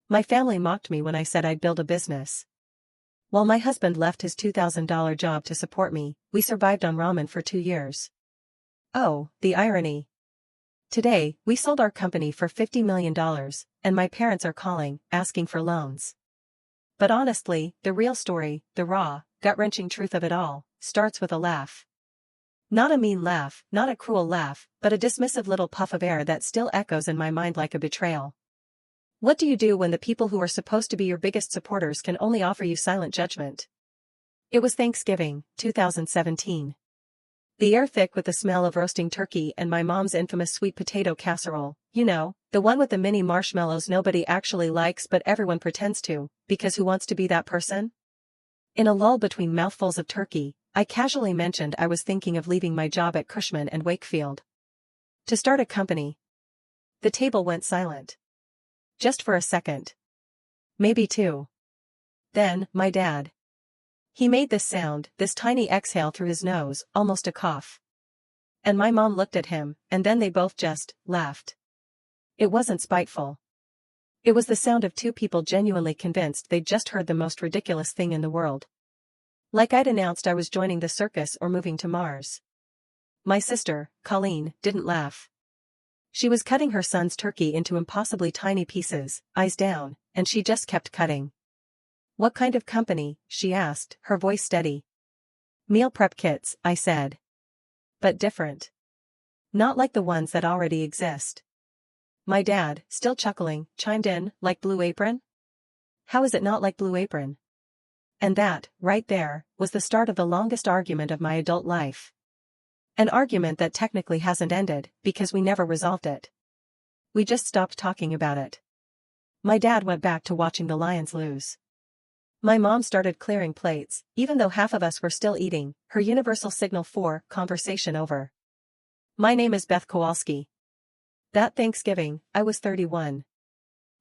My family mocked me when I said I'd build a business. While my husband left his $2,000 job to support me, we survived on ramen for 2 years. Oh, the irony. Today, we sold our company for $50 million, and my parents are calling, asking for loans. But honestly, the real story, the raw, gut-wrenching truth of it all, starts with a laugh. Not a mean laugh, not a cruel laugh, but a dismissive little puff of air that still echoes in my mind like a betrayal. What do you do when the people who are supposed to be your biggest supporters can only offer you silent judgment? It was Thanksgiving, 2017. The air thick with the smell of roasting turkey and my mom's infamous sweet potato casserole, you know, the one with the mini marshmallows nobody actually likes but everyone pretends to, because who wants to be that person? In a lull between mouthfuls of turkey, I casually mentioned I was thinking of leaving my job at Cushman & Wakefield to start a company. The table went silent. Just for a second. Maybe two. Then, my dad. He made this sound, this tiny exhale through his nose, almost a cough. And my mom looked at him, and then they both just laughed. It wasn't spiteful. It was the sound of two people genuinely convinced they'd just heard the most ridiculous thing in the world. Like I'd announced I was joining the circus or moving to Mars. My sister, Colleen, didn't laugh. She was cutting her son's turkey into impossibly tiny pieces, eyes down, and she just kept cutting. "What kind of company?" she asked, her voice steady. "Meal prep kits," I said. "But different. Not like the ones that already exist." My dad, still chuckling, chimed in, "Like Blue Apron?" "How is it not like Blue Apron?" And that, right there, was the start of the longest argument of my adult life. An argument that technically hasn't ended, because we never resolved it. We just stopped talking about it. My dad went back to watching the Lions lose. My mom started clearing plates, even though half of us were still eating, her universal signal for conversation over. "My name is Beth Kowalski." That Thanksgiving, I was 31.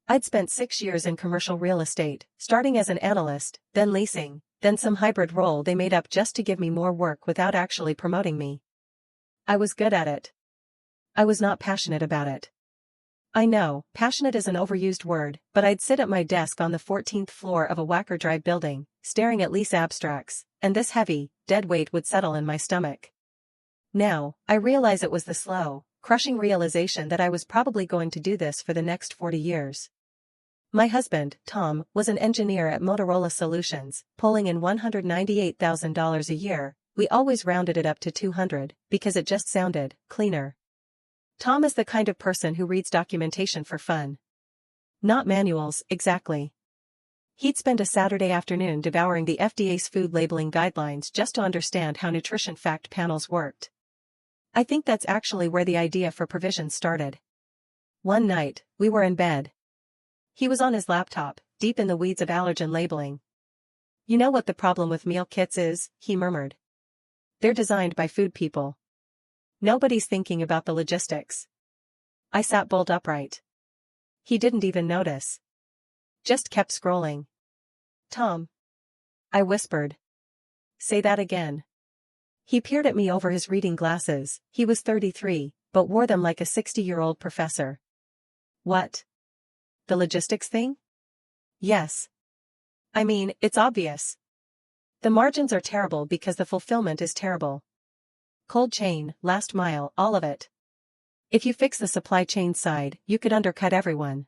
I'd spent 6 years in commercial real estate, starting as an analyst, then leasing, then some hybrid role they made up just to give me more work without actually promoting me. I was good at it. I was not passionate about it. I know, passionate is an overused word, but I'd sit at my desk on the 14th floor of a Wacker Drive building, staring at lease abstracts, and this heavy, dead weight would settle in my stomach. Now, I realize it was the slow, crushing realization that I was probably going to do this for the next 40 years. My husband, Tom, was an engineer at Motorola Solutions, pulling in $198,000 a year. We always rounded it up to 200, because it just sounded cleaner. Tom is the kind of person who reads documentation for fun. Not manuals, exactly. He'd spend a Saturday afternoon devouring the FDA's food labeling guidelines just to understand how nutrition fact panels worked. I think that's actually where the idea for Provisions started. One night, we were in bed. He was on his laptop, deep in the weeds of allergen labeling. "You know what the problem with meal kits is?" he murmured. "They're designed by food people. Nobody's thinking about the logistics." I sat bolt upright. He didn't even notice. Just kept scrolling. "Tom," I whispered. "Say that again." He peered at me over his reading glasses. He was 33, but wore them like a 60-year-old professor. "What? The logistics thing?" "Yes. I mean, it's obvious. The margins are terrible because the fulfillment is terrible. Cold chain, last mile, all of it. If you fix the supply chain side, you could undercut everyone."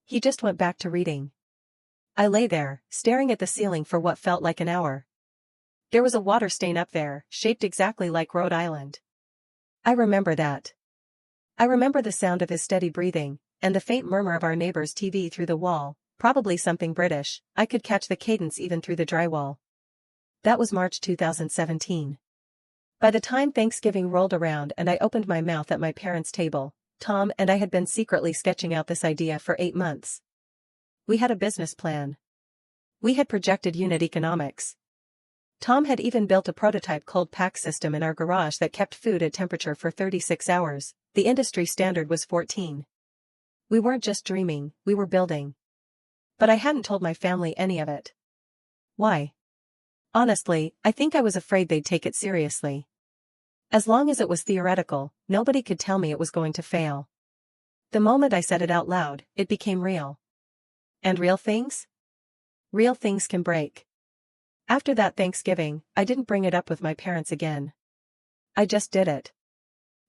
He just went back to reading. I lay there, staring at the ceiling for what felt like an hour. There was a water stain up there, shaped exactly like Rhode Island. I remember that. I remember the sound of his steady breathing, and the faint murmur of our neighbor's TV through the wall, probably something British. I could catch the cadence even through the drywall. That was March 2017. By the time Thanksgiving rolled around and I opened my mouth at my parents' table, Tom and I had been secretly sketching out this idea for 8 months. We had a business plan. We had projected unit economics. Tom had even built a prototype cold pack system in our garage that kept food at temperature for 36 hours. The industry standard was 14. We weren't just dreaming, we were building. But I hadn't told my family any of it. Why? Honestly, I think I was afraid they'd take it seriously. As long as it was theoretical, nobody could tell me it was going to fail. The moment I said it out loud, it became real. And real things? Real things can break. After that Thanksgiving, I didn't bring it up with my parents again. I just did it.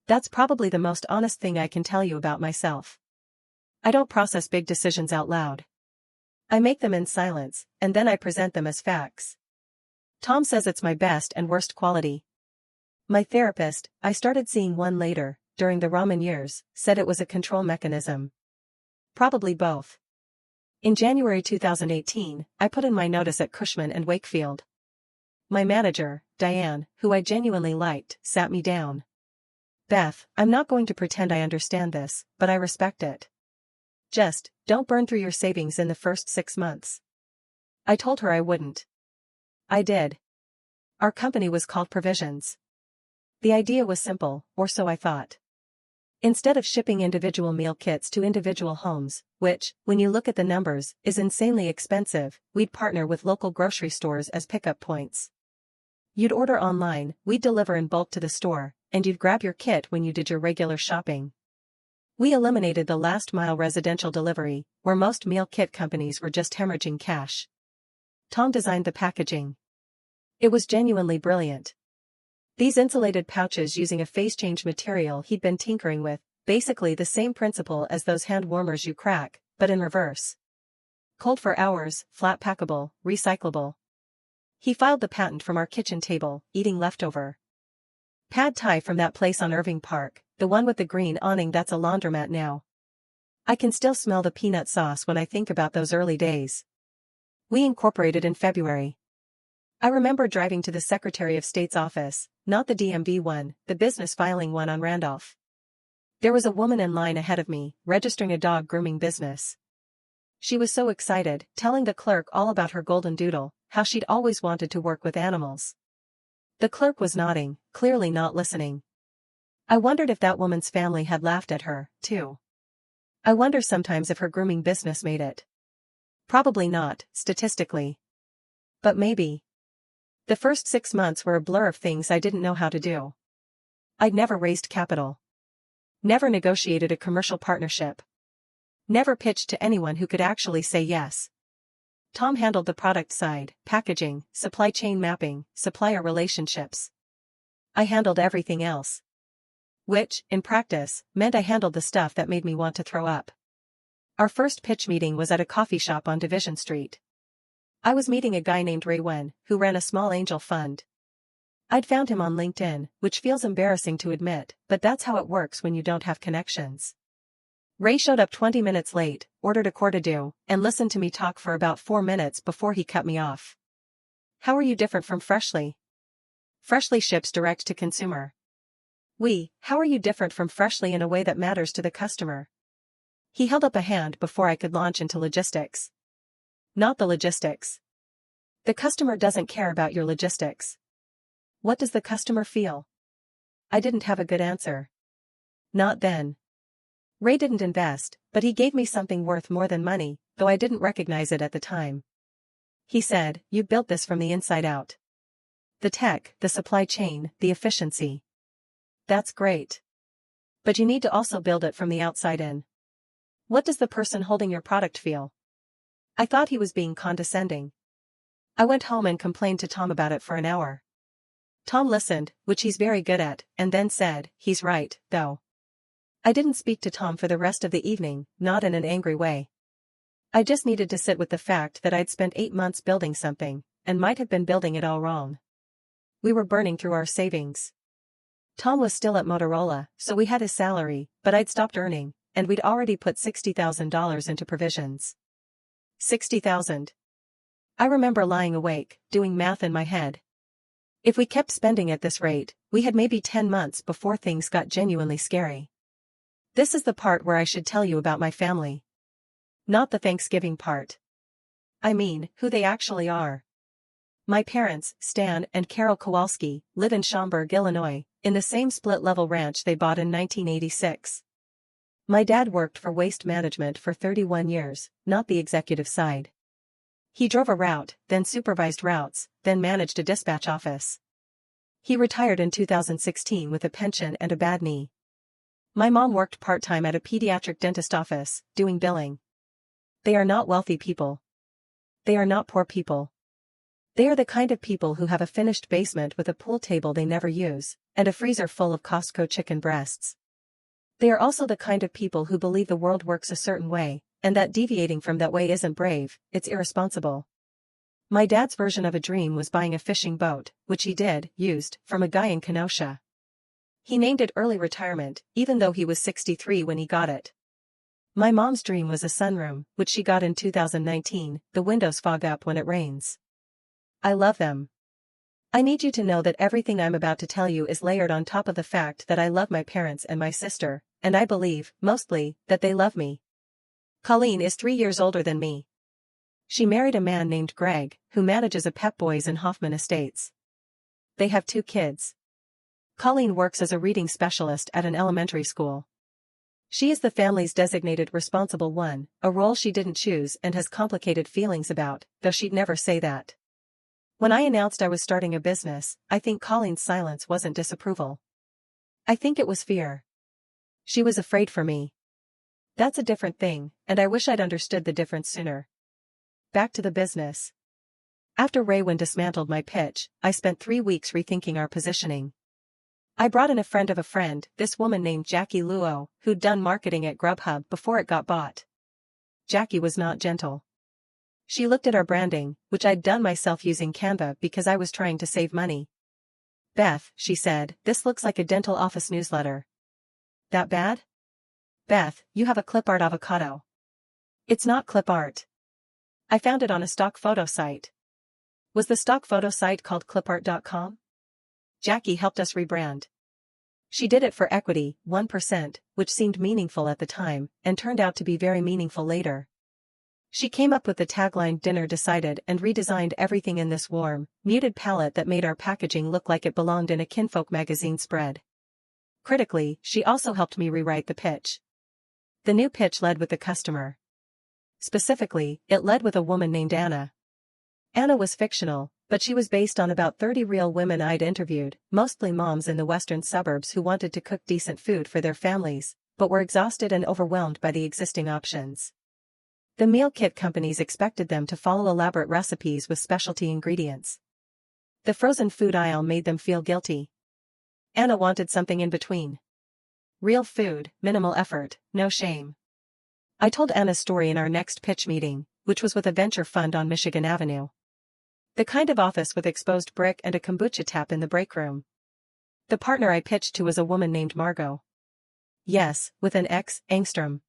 That's probably the most honest thing I can tell you about myself. I don't process big decisions out loud. I make them in silence, and then I present them as facts. Tom says it's my best and worst quality. My therapist, I started seeing one later, during the ramen years, said it was a control mechanism. Probably both. In January 2018, I put in my notice at Cushman & Wakefield. My manager, Diane, who I genuinely liked, sat me down. Beth, I'm not going to pretend I understand this, but I respect it. Just, don't burn through your savings in the first 6 months. I told her I wouldn't. I did. Our company was called Provisions. The idea was simple, or so I thought. Instead of shipping individual meal kits to individual homes, which, when you look at the numbers, is insanely expensive, we'd partner with local grocery stores as pickup points. You'd order online, we'd deliver in bulk to the store, and you'd grab your kit when you did your regular shopping. We eliminated the last-mile residential delivery, where most meal kit companies were just hemorrhaging cash. Tom designed the packaging. It was genuinely brilliant. These insulated pouches using a phase-change material he'd been tinkering with, basically the same principle as those hand warmers you crack, but in reverse. Cold for hours, flat packable, recyclable. He filed the patent from our kitchen table, eating leftover pad thai from that place on Irving Park, the one with the green awning that's a laundromat now. I can still smell the peanut sauce when I think about those early days. We incorporated in February. I remember driving to the Secretary of State's office, not the DMV one, the business filing one on Randolph. There was a woman in line ahead of me, registering a dog grooming business. She was so excited, telling the clerk all about her golden doodle, how she'd always wanted to work with animals. The clerk was nodding, clearly not listening. I wondered if that woman's family had laughed at her, too. I wonder sometimes if her grooming business made it. Probably not, statistically. But maybe. The first 6 months were a blur of things I didn't know how to do. I'd never raised capital. Never negotiated a commercial partnership. Never pitched to anyone who could actually say yes. Tom handled the product side, packaging, supply chain mapping, supplier relationships. I handled everything else. Which, in practice, meant I handled the stuff that made me want to throw up. Our first pitch meeting was at a coffee shop on Division Street. I was meeting a guy named Ray Wen, who ran a small angel fund. I'd found him on LinkedIn, which feels embarrassing to admit, but that's how it works when you don't have connections. Ray showed up 20 minutes late, ordered a Cortado, and listened to me talk for about 4 minutes before he cut me off. How are you different from Freshly? Freshly ships direct to consumer. How are you different from Freshly in a way that matters to the customer? He held up a hand before I could launch into logistics. Not the logistics. The customer doesn't care about your logistics. What does the customer feel? I didn't have a good answer. Not then. Ray didn't invest, but he gave me something worth more than money, though I didn't recognize it at the time. He said, "You built this from the inside out. The tech, the supply chain, the efficiency. That's great. But you need to also build it from the outside in. What does the person holding your product feel?" I thought he was being condescending. I went home and complained to Tom about it for an hour. Tom listened, which he's very good at, and then said, "He's right, though." I didn't speak to Tom for the rest of the evening, not in an angry way. I just needed to sit with the fact that I'd spent 8 months building something, and might have been building it all wrong. We were burning through our savings. Tom was still at Motorola, so we had his salary, but I'd stopped earning, and we'd already put $60,000 into Provisions. 60,000. I remember lying awake, doing math in my head. If we kept spending at this rate, we had maybe 10 months before things got genuinely scary. This is the part where I should tell you about my family. Not the Thanksgiving part. I mean, who they actually are. My parents, Stan and Carol Kowalski, live in Schaumburg, Illinois, in the same split-level ranch they bought in 1986. My dad worked for Waste Management for 31 years, not the executive side. He drove a route, then supervised routes, then managed a dispatch office. He retired in 2016 with a pension and a bad knee. My mom worked part-time at a pediatric dentist office, doing billing. They are not wealthy people. They are not poor people. They are the kind of people who have a finished basement with a pool table they never use, and a freezer full of Costco chicken breasts. They are also the kind of people who believe the world works a certain way, and that deviating from that way isn't brave, it's irresponsible. My dad's version of a dream was buying a fishing boat, which he used, from a guy in Kenosha. He named it early retirement, even though he was 63 when he got it. My mom's dream was a sunroom, which she got in 2019, the windows fog up when it rains. I love them. I need you to know that everything I'm about to tell you is layered on top of the fact that I love my parents and my sister, and I believe, mostly, that they love me. Colleen is 3 years older than me. She married a man named Greg, who manages a Pep Boys in Hoffman Estates. They have 2 kids. Colleen works as a reading specialist at an elementary school. She is the family's designated responsible one, a role she didn't choose and has complicated feelings about, though she'd never say that. When I announced I was starting a business, I think Colleen's silence wasn't disapproval. I think it was fear. She was afraid for me. That's a different thing, and I wish I'd understood the difference sooner. Back to the business. After Raywin dismantled my pitch, I spent 3 weeks rethinking our positioning. I brought in a friend of a friend, this woman named Jackie Luo, who'd done marketing at Grubhub before it got bought. Jackie was not gentle. She looked at our branding, which I'd done myself using Canva because I was trying to save money. Beth, she said, this looks like a dental office newsletter. That bad? Beth, you have a clip art avocado. It's not clip art. I found it on a stock photo site. Was the stock photo site called clipart.com? Jackie helped us rebrand. She did it for equity, 1%, which seemed meaningful at the time, and turned out to be very meaningful later. She came up with the tagline "Dinner Decided" and redesigned everything in this warm, muted palette that made our packaging look like it belonged in a Kinfolk magazine spread. Critically, she also helped me rewrite the pitch. The new pitch led with the customer. Specifically, it led with a woman named Anna. Anna was fictional, but she was based on about 30 real women I'd interviewed, mostly moms in the western suburbs who wanted to cook decent food for their families, but were exhausted and overwhelmed by the existing options. The meal kit companies expected them to follow elaborate recipes with specialty ingredients. The frozen food aisle made them feel guilty. Anna wanted something in between. Real food, minimal effort, no shame. I told Anna's story in our next pitch meeting, which was with a venture fund on Michigan Avenue. The kind of office with exposed brick and a kombucha tap in the break room. The partner I pitched to was a woman named Margot. Yes, with an X, Engstrom.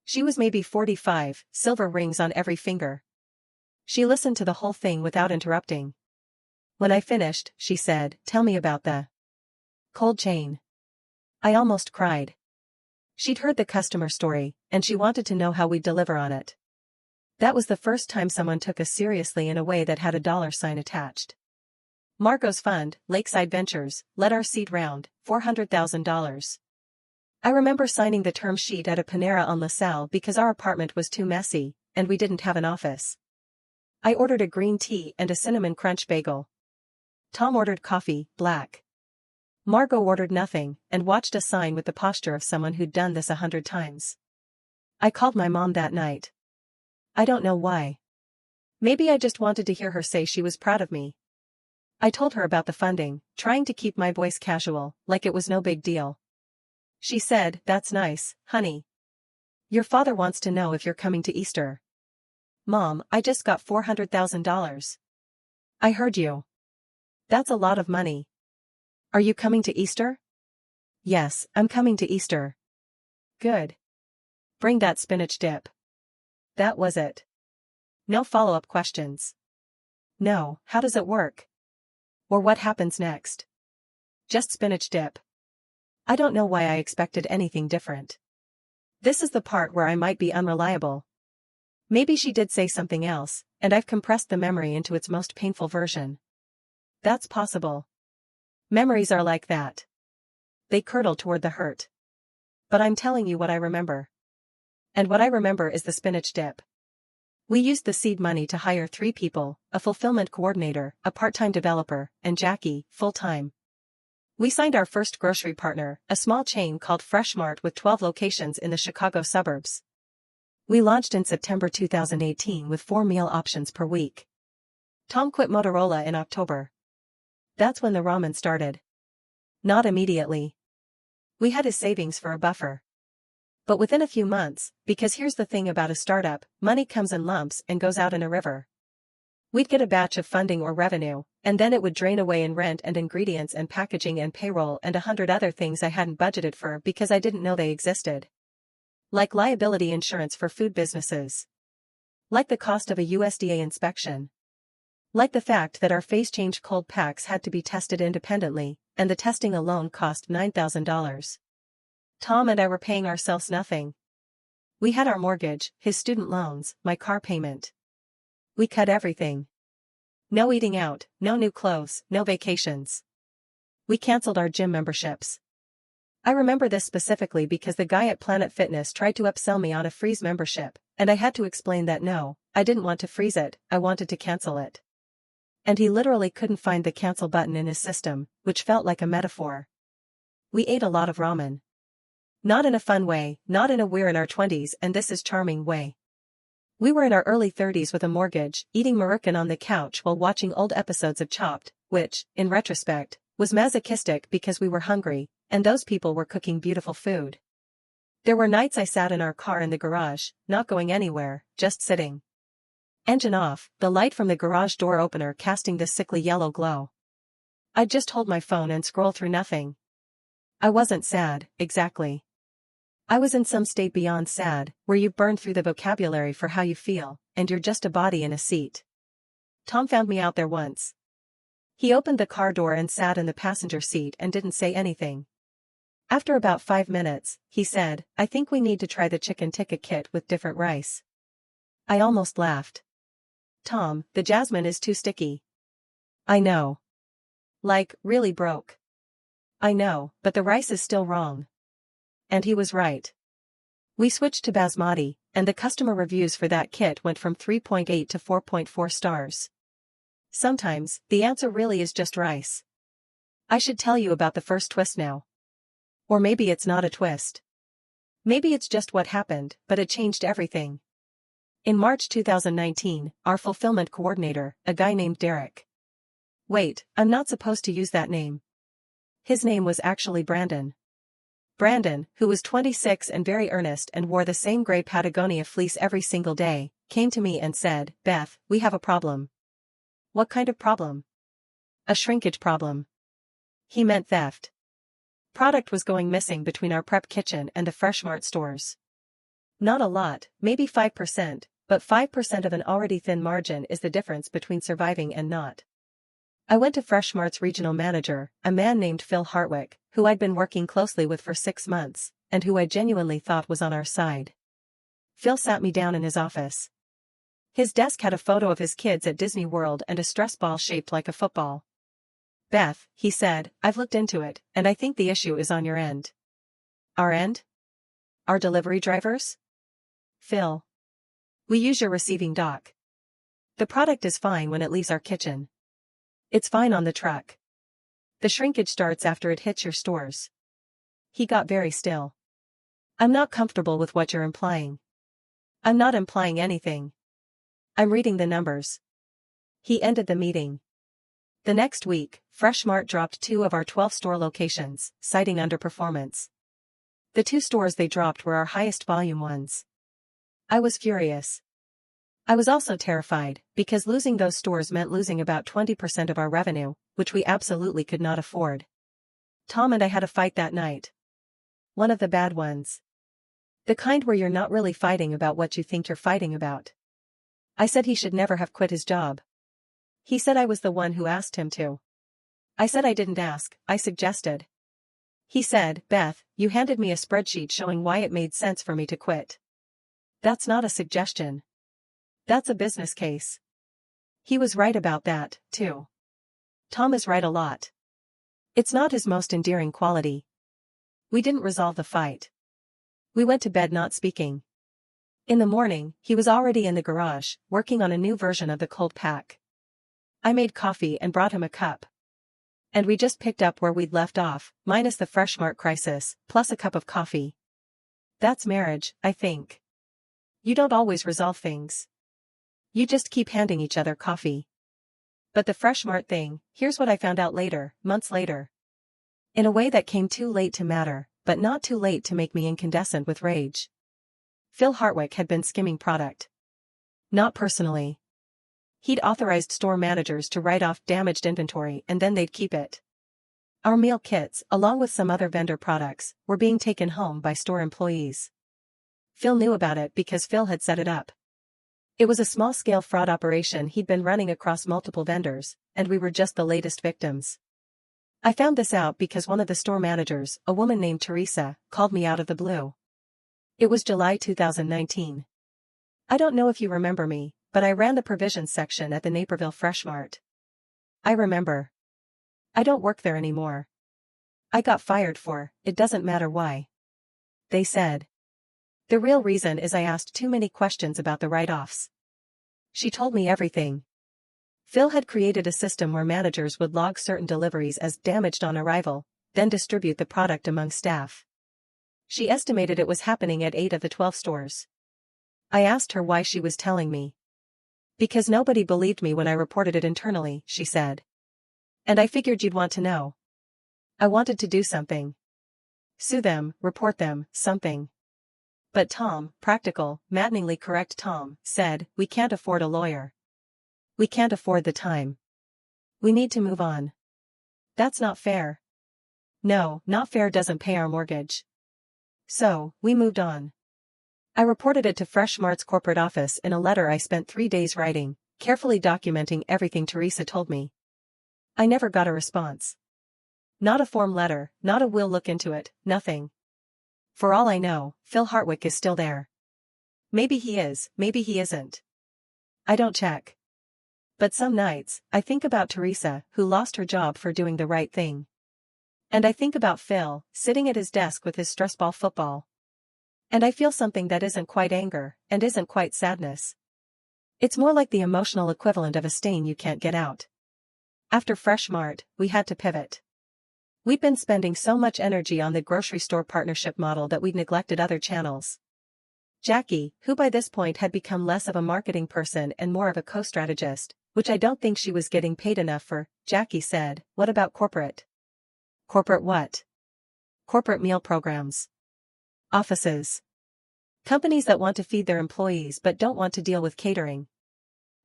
She was maybe 45, silver rings on every finger. She listened to the whole thing without interrupting. When I finished, she said, "Tell me about the cold chain." I almost cried. She'd heard the customer story, and she wanted to know how we'd deliver on it. That was the first time someone took us seriously in a way that had a dollar sign attached. Margot's fund, Lakeside Ventures, led our seed round, $400,000. I remember signing the term sheet at a Panera on LaSalle because our apartment was too messy, and we didn't have an office. I ordered a green tea and a cinnamon crunch bagel. Tom ordered coffee, black. Margot ordered nothing, and watched us sign with the posture of someone who'd done this 100 times. I called my mom that night. I don't know why. Maybe I just wanted to hear her say she was proud of me. I told her about the funding, trying to keep my voice casual, like it was no big deal. She said, "That's nice, honey. Your father wants to know if you're coming to Easter." Mom, I just got $400,000. I heard you. That's a lot of money. Are you coming to Easter? Yes, I'm coming to Easter. Good. Bring that spinach dip. That was it. No follow-up questions. No, how does it work? Or what happens next? Just spinach dip. I don't know why I expected anything different. This is the part where I might be unreliable. Maybe she did say something else, and I've compressed the memory into its most painful version. That's possible. Memories are like that. They curdle toward the hurt. But I'm telling you what I remember. And what I remember is the spinach dip. We used the seed money to hire 3 people, a fulfillment coordinator, a part-time developer, and Jackie, full-time. We signed our first grocery partner, a small chain called Fresh Mart with 12 locations in the Chicago suburbs. We launched in September 2018 with 4 meal options per week. Tom quit Motorola in October. That's when the ramen started. Not immediately. We had his savings for a buffer. But within a few months, because here's the thing about a startup, money comes in lumps and goes out in a river. We'd get a batch of funding or revenue, and then it would drain away in rent and ingredients and packaging and payroll and 100 other things I hadn't budgeted for because I didn't know they existed. Like liability insurance for food businesses. Like the cost of a USDA inspection. Like the fact that our phase change cold packs had to be tested independently, and the testing alone cost $9,000. Tom and I were paying ourselves nothing. We had our mortgage, his student loans, my car payment. We cut everything. No eating out, no new clothes, no vacations. We canceled our gym memberships. I remember this specifically because the guy at Planet Fitness tried to upsell me on a freeze membership, and I had to explain that no, I didn't want to freeze it, I wanted to cancel it. And he literally couldn't find the cancel button in his system, which felt like a metaphor. We ate a lot of ramen. Not in a fun way, not in a we're in our 20s and this is charming way. We were in our early 30s with a mortgage, eating Maruchan on the couch while watching old episodes of Chopped, which, in retrospect, was masochistic because we were hungry, and those people were cooking beautiful food. There were nights I sat in our car in the garage, not going anywhere, just sitting. Engine off, the light from the garage door opener casting this sickly yellow glow. I'd just hold my phone and scroll through nothing. I wasn't sad, exactly. I was in some state beyond sad, where you've burned through the vocabulary for how you feel, and you're just a body in a seat. Tom found me out there once. He opened the car door and sat in the passenger seat and didn't say anything. After about 5 minutes, he said, I think we need to try the chicken tikka kit with different rice. I almost laughed. Tom, the jasmine is too sticky. I know. Like, really broke. I know, but the rice is still wrong. And he was right. We switched to basmati, and the customer reviews for that kit went from 3.8 to 4.4 stars. Sometimes, the answer really is just rice. I should tell you about the first twist now. Or maybe it's not a twist. Maybe it's just what happened, but it changed everything. In March 2019, our fulfillment coordinator, a guy named Derek. Wait, I'm not supposed to use that name. His name was actually Brandon. Brandon, who was 26 and very earnest and wore the same gray Patagonia fleece every single day, came to me and said, Beth, we have a problem. What kind of problem? A shrinkage problem. He meant theft. Product was going missing between our prep kitchen and the Fresh Mart stores. Not a lot, maybe 5%, but 5% of an already thin margin is the difference between surviving and not. I went to Fresh Mart's regional manager, a man named Phil Hartwick, who I'd been working closely with for 6 months, and who I genuinely thought was on our side. Phil sat me down in his office. His desk had a photo of his kids at Disney World and a stress ball shaped like a football. Beth, he said, I've looked into it, and I think the issue is on your end. Our end? Our delivery drivers? Phil. We use your receiving dock. The product is fine when it leaves our kitchen. It's fine on the truck. The shrinkage starts after it hits your stores. He got very still. I'm not comfortable with what you're implying. I'm not implying anything. I'm reading the numbers. He ended the meeting. The next week, Fresh Mart dropped 2 of our 12 store locations, citing underperformance. The 2 stores they dropped were our highest volume ones. I was furious. I was also terrified, because losing those stores meant losing about 20% of our revenue, which we absolutely could not afford. Tom and I had a fight that night. One of the bad ones. The kind where you're not really fighting about what you think you're fighting about. I said he should never have quit his job. He said I was the one who asked him to. I said I didn't ask, I suggested. He said, Beth, you handed me a spreadsheet showing why it made sense for me to quit. That's not a suggestion. That's a business case. He was right about that, too. Tom is right a lot. It's not his most endearing quality. We didn't resolve the fight. We went to bed not speaking. In the morning, he was already in the garage, working on a new version of the cold pack. I made coffee and brought him a cup. And we just picked up where we'd left off, minus the Fresh Mart crisis, plus a cup of coffee. That's marriage, I think. You don't always resolve things. You just keep handing each other coffee. But the Fresh Mart thing, here's what I found out later, months later. In a way that came too late to matter, but not too late to make me incandescent with rage. Phil Hartwick had been skimming product. Not personally. He'd authorized store managers to write off damaged inventory and then they'd keep it. Our meal kits, along with some other vendor products, were being taken home by store employees. Phil knew about it because Phil had set it up. It was a small-scale fraud operation he'd been running across multiple vendors, and we were just the latest victims. I found this out because one of the store managers, a woman named Teresa, called me out of the blue. It was July 2019. I don't know if you remember me, but I ran the provisions section at the Naperville Fresh Mart. I remember. I don't work there anymore. I got fired for, it doesn't matter why. They said. The real reason is I asked too many questions about the write-offs. She told me everything. Phil had created a system where managers would log certain deliveries as damaged on arrival, then distribute the product among staff. She estimated it was happening at 8 of the 12 stores. I asked her why she was telling me. Because nobody believed me when I reported it internally, she said. And I figured you'd want to know. I wanted to do something. Sue them, report them, something. But Tom, practical, maddeningly correct Tom, said, we can't afford a lawyer. We can't afford the time. We need to move on. That's not fair. No, not fair doesn't pay our mortgage. So, we moved on. I reported it to Fresh Mart's corporate office in a letter I spent 3 days writing, carefully documenting everything Teresa told me. I never got a response. Not a form letter, not a we'll look into it, nothing. For all I know, Phil Hartwick is still there. Maybe he is, maybe he isn't. I don't check. But some nights, I think about Teresa, who lost her job for doing the right thing. And I think about Phil, sitting at his desk with his stress ball football. And I feel something that isn't quite anger, and isn't quite sadness. It's more like the emotional equivalent of a stain you can't get out. After Fresh Mart, we had to pivot. We'd been spending so much energy on the grocery store partnership model that we'd neglected other channels. Jackie, who by this point had become less of a marketing person and more of a co-strategist, which I don't think she was getting paid enough for, Jackie said, what about corporate? Corporate what? Corporate meal programs. Offices. Companies that want to feed their employees but don't want to deal with catering.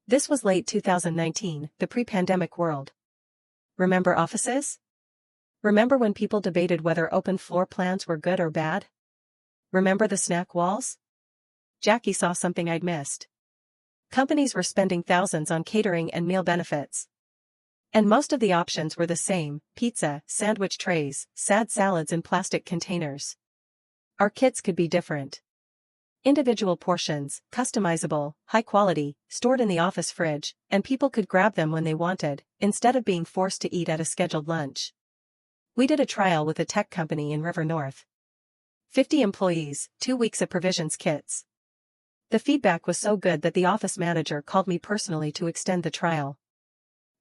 This was late 2019, the pre-pandemic world. Remember offices? Remember when people debated whether open floor plans were good or bad? Remember the snack walls? Jackie saw something I'd missed. Companies were spending thousands on catering and meal benefits. And most of the options were the same: pizza, sandwich trays, sad salads in plastic containers. Our kits could be different. Individual portions, customizable, high quality, stored in the office fridge, and people could grab them when they wanted, instead of being forced to eat at a scheduled lunch. We did a trial with a tech company in River North. 50 employees, 2 weeks of provisions kits. The feedback was so good that the office manager called me personally to extend the trial.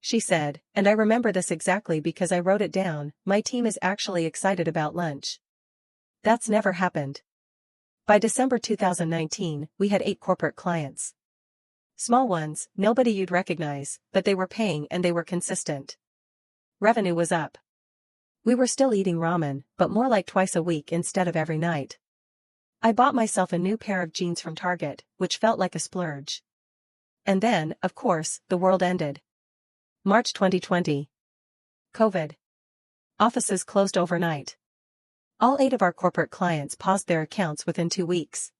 She said, and I remember this exactly because I wrote it down, my team is actually excited about lunch. That's never happened. By December 2019, we had 8 corporate clients. Small ones, nobody you'd recognize, but they were paying and they were consistent. Revenue was up. We were still eating ramen, but more like twice a week instead of every night. I bought myself a new pair of jeans from Target, which felt like a splurge. And then, of course, the world ended. March 2020. COVID. Offices closed overnight. All 8 of our corporate clients paused their accounts within 2 weeks.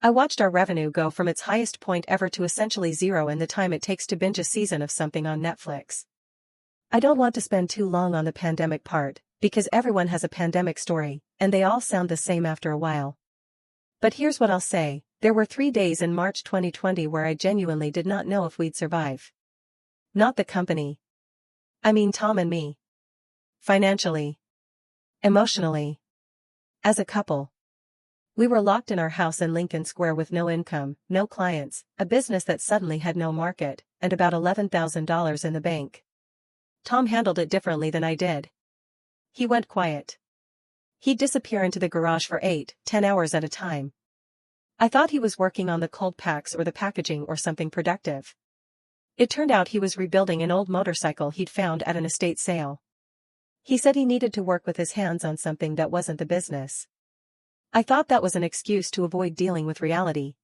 I watched our revenue go from its highest point ever to essentially zero in the time it takes to binge a season of something on Netflix. I don't want to spend too long on the pandemic part, because everyone has a pandemic story, and they all sound the same after a while. But here's what I'll say, there were 3 days in March 2020 where I genuinely did not know if we'd survive. Not the company. I mean Tom and me. Financially. Emotionally. As a couple. We were locked in our house in Lincoln Square with no income, no clients, a business that suddenly had no market, and about $11,000 in the bank. Tom handled it differently than I did. He went quiet. He'd disappear into the garage for 8, 10 hours at a time. I thought he was working on the cold packs or the packaging or something productive. It turned out he was rebuilding an old motorcycle he'd found at an estate sale. He said he needed to work with his hands on something that wasn't the business. I thought that was an excuse to avoid dealing with reality.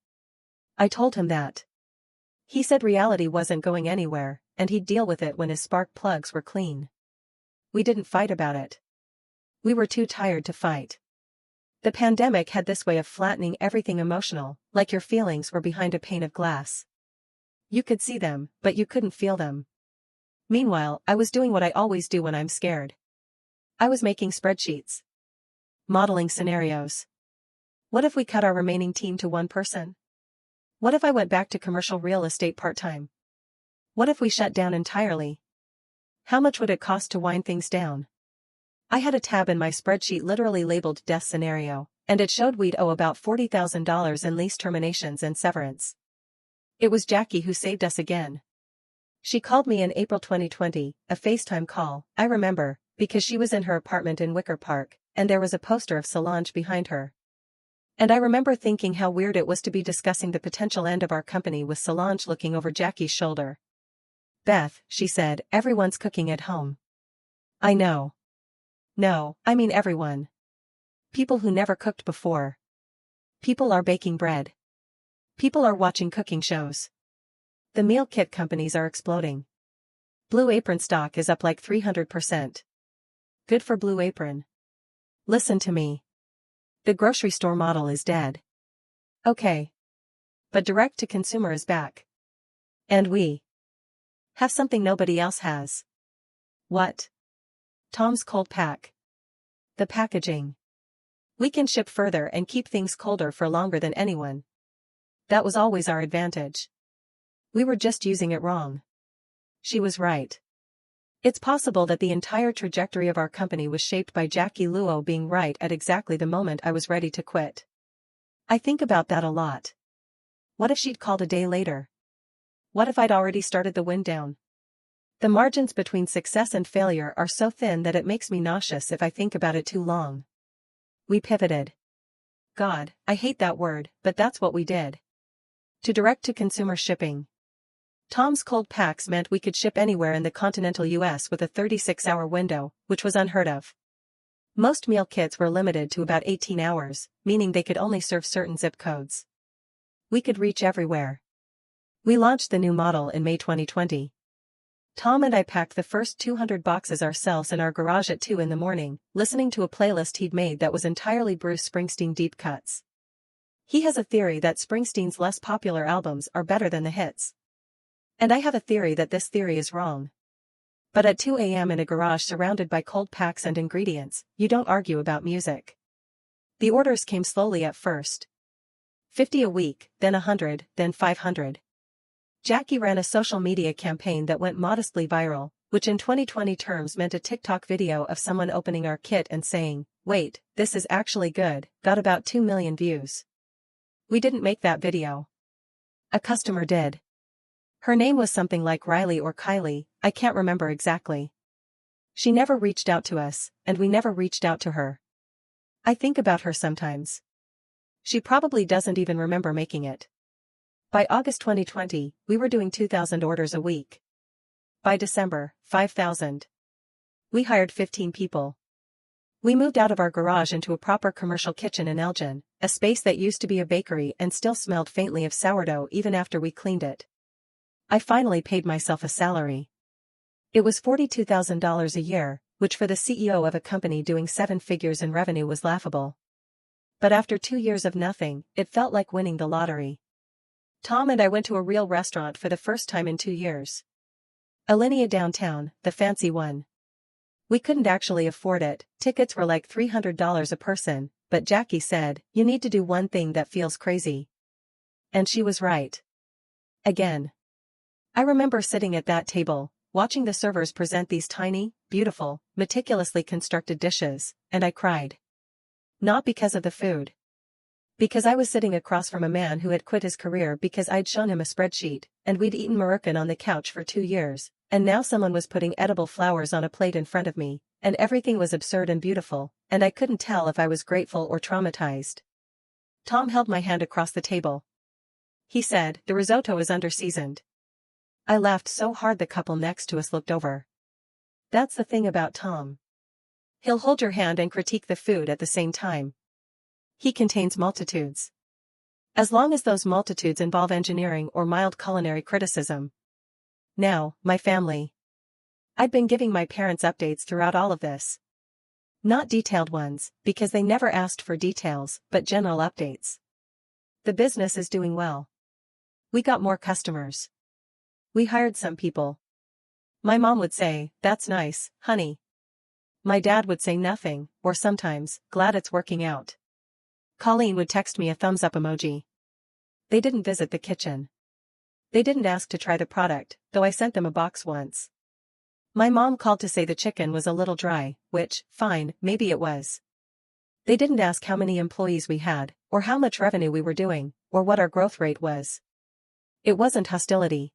I told him that. He said reality wasn't going anywhere, and he'd deal with it when his spark plugs were clean. We didn't fight about it. We were too tired to fight. The pandemic had this way of flattening everything emotional, like your feelings were behind a pane of glass. You could see them, but you couldn't feel them. Meanwhile, I was doing what I always do when I'm scared. I was making spreadsheets. Modeling scenarios. What if we cut our remaining team to one person? What if I went back to commercial real estate part-time? What if we shut down entirely? How much would it cost to wind things down? I had a tab in my spreadsheet literally labeled death scenario, and it showed we'd owe about $40,000 in lease terminations and severance. It was Jackie who saved us again. She called me in April 2020, a FaceTime call, I remember, because she was in her apartment in Wicker Park, and there was a poster of Solange behind her. And I remember thinking how weird it was to be discussing the potential end of our company with Solange looking over Jackie's shoulder. Beth, she said, everyone's cooking at home. I know. No, I mean everyone. People who never cooked before. People are baking bread. People are watching cooking shows. The meal kit companies are exploding. Blue Apron stock is up like 300%. Good for Blue Apron. Listen to me. The grocery store model is dead. Okay. But direct-to-consumer is back. And we have something nobody else has. What? Tom's Cold Pack. The packaging. We can ship further and keep things colder for longer than anyone. That was always our advantage. We were just using it wrong. She was right. It's possible that the entire trajectory of our company was shaped by Jackie Luo being right at exactly the moment I was ready to quit. I think about that a lot. What if she'd called a day later? What if I'd already started the wind down? The margins between success and failure are so thin that it makes me nauseous if I think about it too long. We pivoted. God, I hate that word, but that's what we did. To direct-to-consumer shipping. Tom's Cold Packs meant we could ship anywhere in the continental US with a 36-hour window, which was unheard of. Most meal kits were limited to about 18 hours, meaning they could only serve certain zip codes. We could reach everywhere. We launched the new model in May 2020. Tom and I packed the first 200 boxes ourselves in our garage at 2 in the morning, listening to a playlist he'd made that was entirely Bruce Springsteen deep cuts. He has a theory that Springsteen's less popular albums are better than the hits. And I have a theory that this theory is wrong. But at 2 a.m. in a garage surrounded by cold packs and ingredients, you don't argue about music. The orders came slowly at first. 50 a week, then 100, then 500. Jackie ran a social media campaign that went modestly viral, which in 2020 terms meant a TikTok video of someone opening our kit and saying, "Wait, this is actually good," got about 2 million views. We didn't make that video. A customer did. Her name was something like Riley or Kylie, I can't remember exactly. She never reached out to us, and we never reached out to her. I think about her sometimes. She probably doesn't even remember making it. By August 2020, we were doing 2,000 orders a week. By December, 5,000. We hired 15 people. We moved out of our garage into a proper commercial kitchen in Elgin, a space that used to be a bakery and still smelled faintly of sourdough even after we cleaned it. I finally paid myself a salary. It was $42,000 a year, which for the CEO of a company doing 7 figures in revenue was laughable. But after 2 years of nothing, it felt like winning the lottery. Tom and I went to a real restaurant for the first time in 2 years. Alinea downtown, the fancy one. We couldn't actually afford it, tickets were like $300 a person, but Jackie said, "You need to do one thing that feels crazy." And she was right. Again. I remember sitting at that table, watching the servers present these tiny, beautiful, meticulously constructed dishes, and I cried. Not because of the food. Because I was sitting across from a man who had quit his career because I'd shown him a spreadsheet, and we'd eaten Maruchan on the couch for 2 years, and now someone was putting edible flowers on a plate in front of me, and everything was absurd and beautiful, and I couldn't tell if I was grateful or traumatized. Tom held my hand across the table. He said, "The risotto is under-seasoned." I laughed so hard the couple next to us looked over. That's the thing about Tom. He'll hold your hand and critique the food at the same time. He contains multitudes. As long as those multitudes involve engineering or mild culinary criticism. Now, my family. I'd been giving my parents updates throughout all of this. Not detailed ones, because they never asked for details, but general updates. The business is doing well. We got more customers. We hired some people. My mom would say, "That's nice, honey." My dad would say nothing, or sometimes, "Glad it's working out." Colleen would text me a thumbs up emoji. They didn't visit the kitchen. They didn't ask to try the product, though I sent them a box once. My mom called to say the chicken was a little dry, which, fine, maybe it was. They didn't ask how many employees we had, or how much revenue we were doing, or what our growth rate was. It wasn't hostility.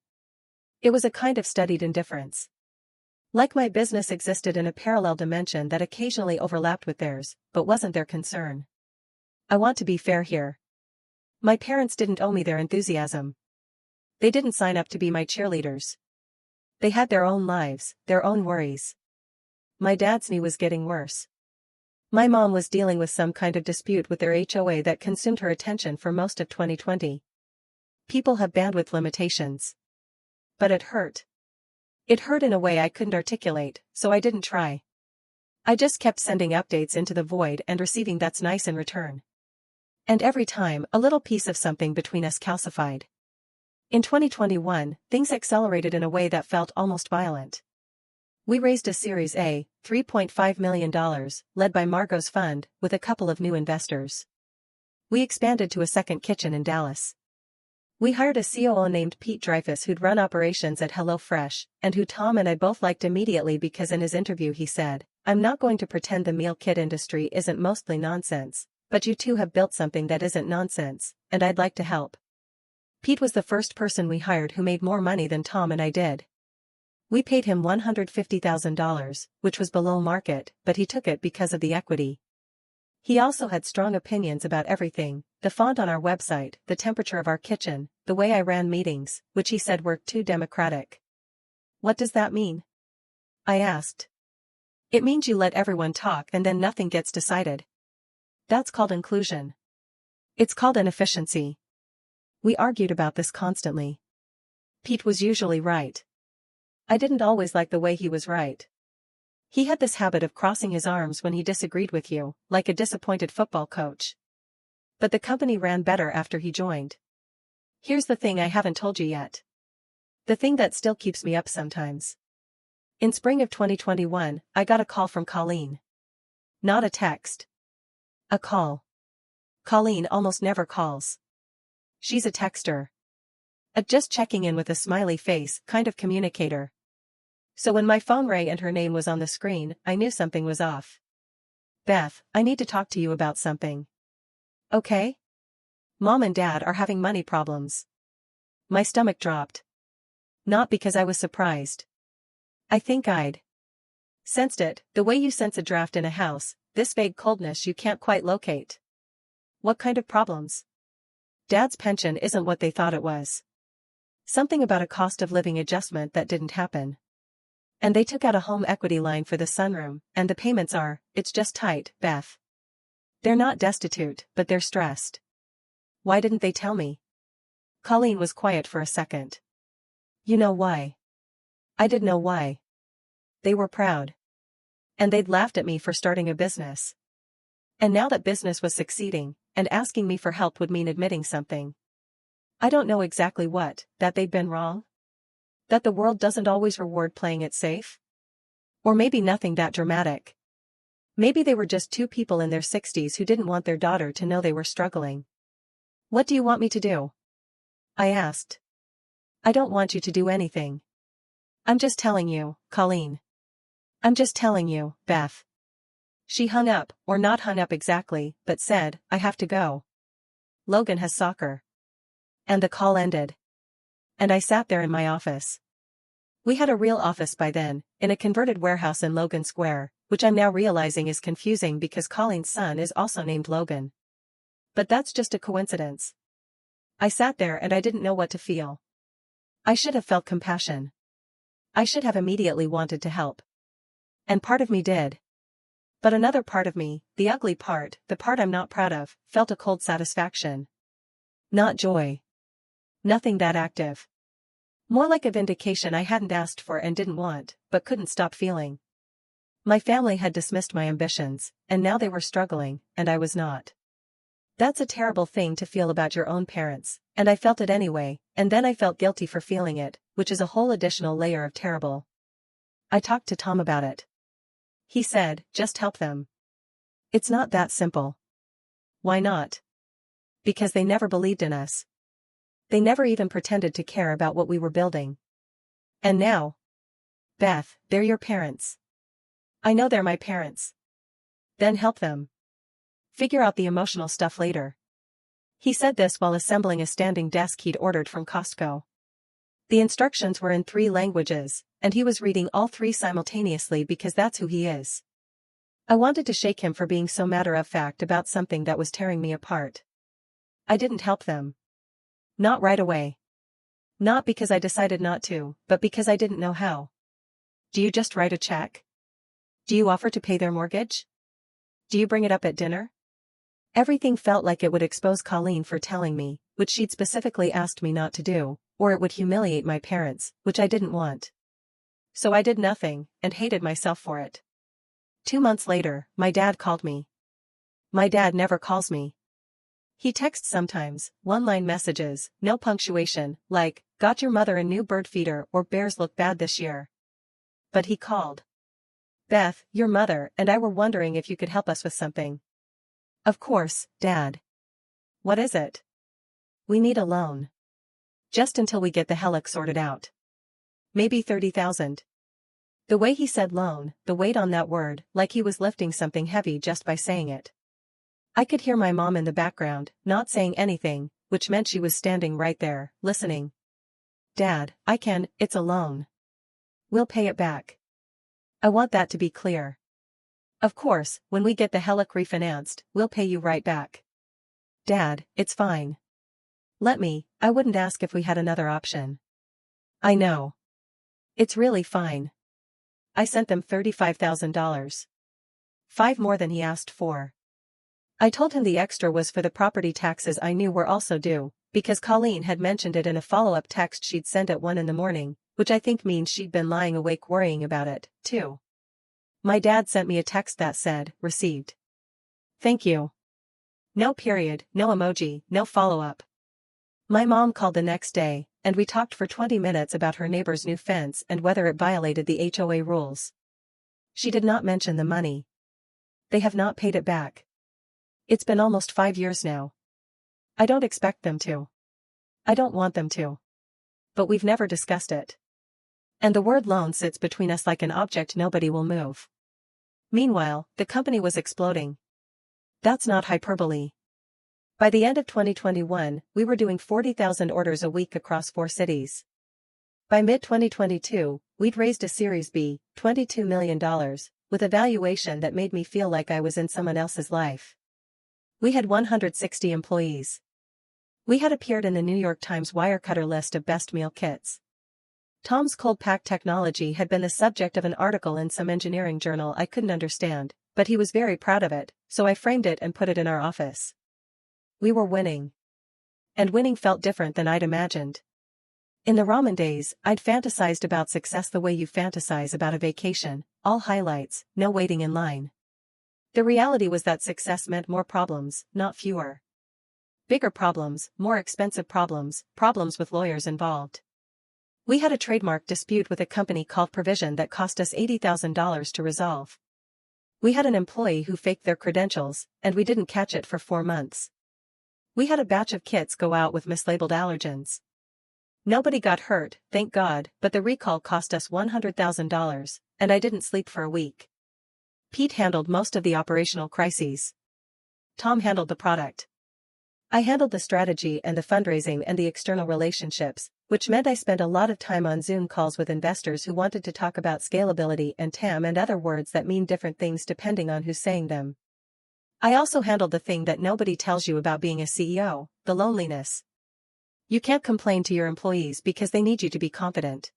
It was a kind of studied indifference. Like my business existed in a parallel dimension that occasionally overlapped with theirs, but wasn't their concern. I want to be fair here. My parents didn't owe me their enthusiasm. They didn't sign up to be my cheerleaders. They had their own lives, their own worries. My dad's knee was getting worse. My mom was dealing with some kind of dispute with their HOA that consumed her attention for most of 2020. People have bandwidth limitations. But it hurt. It hurt in a way I couldn't articulate, so I didn't try. I just kept sending updates into the void and receiving "that's nice" in return. And every time, a little piece of something between us calcified. In 2021, things accelerated in a way that felt almost violent. We raised a Series A, $3.5 million, led by Margot's fund, with a couple of new investors. We expanded to a second kitchen in Dallas. We hired a COO named Pete Dreyfuss who'd run operations at HelloFresh, and who Tom and I both liked immediately because in his interview he said, "I'm not going to pretend the meal kit industry isn't mostly nonsense, but you two have built something that isn't nonsense, and I'd like to help." Pete was the first person we hired who made more money than Tom and I did. We paid him $150,000, which was below market, but he took it because of the equity. He also had strong opinions about everything: the font on our website, the temperature of our kitchen, the way I ran meetings, which he said were too democratic. "What does that mean?" I asked. "It means you let everyone talk and then nothing gets decided. That's called inclusion. It's called inefficiency." We argued about this constantly. Pete was usually right. I didn't always like the way he was right. He had this habit of crossing his arms when he disagreed with you, like a disappointed football coach. But the company ran better after he joined. Here's the thing I haven't told you yet. The thing that still keeps me up sometimes. In spring of 2021, I got a call from Colleen. Not a text. A call. Colleen almost never calls. She's a texter. A just checking in with a smiley face kind of communicator. So when my phone rang and her name was on the screen, I knew something was off. "Beth, I need to talk to you about something." "Okay?" "Mom and Dad are having money problems." My stomach dropped. Not because I was surprised. I think I'd sensed it, the way you sense a draft in a house, this vague coldness you can't quite locate. "What kind of problems?" "Dad's pension isn't what they thought it was. Something about a cost of living adjustment that didn't happen. And they took out a home equity line for the sunroom, and the payments it's just tight, Beth. They're not destitute, but they're stressed." "Why didn't they tell me?" Colleen was quiet for a second. "You know why." I did know why. They were proud. And they'd laughed at me for starting a business. And now that business was succeeding, and asking me for help would mean admitting something. I don't know exactly what, that they'd been wrong? That the world doesn't always reward playing it safe? Or maybe nothing that dramatic. Maybe they were just two people in their 60s who didn't want their daughter to know they were struggling. "What do you want me to do?" I asked. "I don't want you to do anything. I'm just telling you, Colleen. I'm just telling you, Beth." She hung up, or not hung up exactly, but said, "I have to go. Logan has soccer." And the call ended. And I sat there in my office. We had a real office by then, in a converted warehouse in Logan Square, which I'm now realizing is confusing because Colleen's son is also named Logan. But that's just a coincidence. I sat there and I didn't know what to feel. I should have felt compassion. I should have immediately wanted to help. And part of me did. But another part of me, the ugly part, the part I'm not proud of, felt a cold satisfaction. Not joy. Nothing that active. More like a vindication I hadn't asked for and didn't want, but couldn't stop feeling. My family had dismissed my ambitions, and now they were struggling, and I was not. That's a terrible thing to feel about your own parents, and I felt it anyway, and then I felt guilty for feeling it, which is a whole additional layer of terrible. I talked to Tom about it. He said, just help them. It's not that simple. Why not? Because they never believed in us. They never even pretended to care about what we were building. And now? Beth, they're your parents. I know they're my parents. Then help them. Figure out the emotional stuff later. He said this while assembling a standing desk he'd ordered from Costco. The instructions were in 3 languages, and he was reading all 3 simultaneously because that's who he is. I wanted to shake him for being so matter-of-fact about something that was tearing me apart. I didn't help them. Not right away. Not because I decided not to, but because I didn't know how. Do you just write a check? Do you offer to pay their mortgage? Do you bring it up at dinner? Everything felt like it would expose Colleen for telling me, which she'd specifically asked me not to do, or it would humiliate my parents, which I didn't want. So I did nothing, and hated myself for it. 2 months later, my dad called me. My dad never calls me. He texts sometimes, one-line messages, no punctuation, like, got your mother a new bird feeder or bears look bad this year. But he called. Beth, your mother and I were wondering if you could help us with something. Of course, Dad. What is it? We need a loan. Just until we get the HELOC sorted out. Maybe 30,000. The way he said loan, the weight on that word, like he was lifting something heavy just by saying it. I could hear my mom in the background, not saying anything, which meant she was standing right there, listening. Dad, it's a loan. We'll pay it back. I want that to be clear. Of course, when we get the HELOC refinanced, we'll pay you right back. Dad, it's fine. I wouldn't ask if we had another option. I know. It's really fine. I sent them $35,000. 5 more than he asked for. I told him the extra was for the property taxes I knew were also due, because Colleen had mentioned it in a follow-up text she'd sent at 1 in the morning, which I think means she'd been lying awake worrying about it, too. My dad sent me a text that said, received. Thank you. No period, no emoji, no follow-up. My mom called the next day, and we talked for 20 minutes about her neighbor's new fence and whether it violated the HOA rules. She did not mention the money. They have not paid it back. It's been almost 5 years now. I don't expect them to. I don't want them to. But we've never discussed it. And the word loan sits between us like an object nobody will move. Meanwhile, the company was exploding. That's not hyperbole. By the end of 2021, we were doing 40,000 orders a week across 4 cities. By mid-2022, we'd raised a Series B, $22 million, with a valuation that made me feel like I was in someone else's life. We had 160 employees. We had appeared in the New York Times Wirecutter list of best meal kits. Tom's cold pack technology had been the subject of an article in some engineering journal I couldn't understand, but he was very proud of it, so I framed it and put it in our office. We were winning. And winning felt different than I'd imagined. In the ramen days, I'd fantasized about success the way you fantasize about a vacation, all highlights, no waiting in line. The reality was that success meant more problems, not fewer. Bigger problems, more expensive problems, problems with lawyers involved. We had a trademark dispute with a company called Provision that cost us $80,000 to resolve. We had an employee who faked their credentials, and we didn't catch it for 4 months. We had a batch of kits go out with mislabeled allergens. Nobody got hurt, thank God, but the recall cost us $100,000, and I didn't sleep for a week. Pete handled most of the operational crises. Tom handled the product. I handled the strategy and the fundraising and the external relationships, which meant I spent a lot of time on Zoom calls with investors who wanted to talk about scalability and TAM and other words that mean different things depending on who's saying them. I also handled the thing that nobody tells you about being a CEO, the loneliness. You can't complain to your employees because they need you to be confident.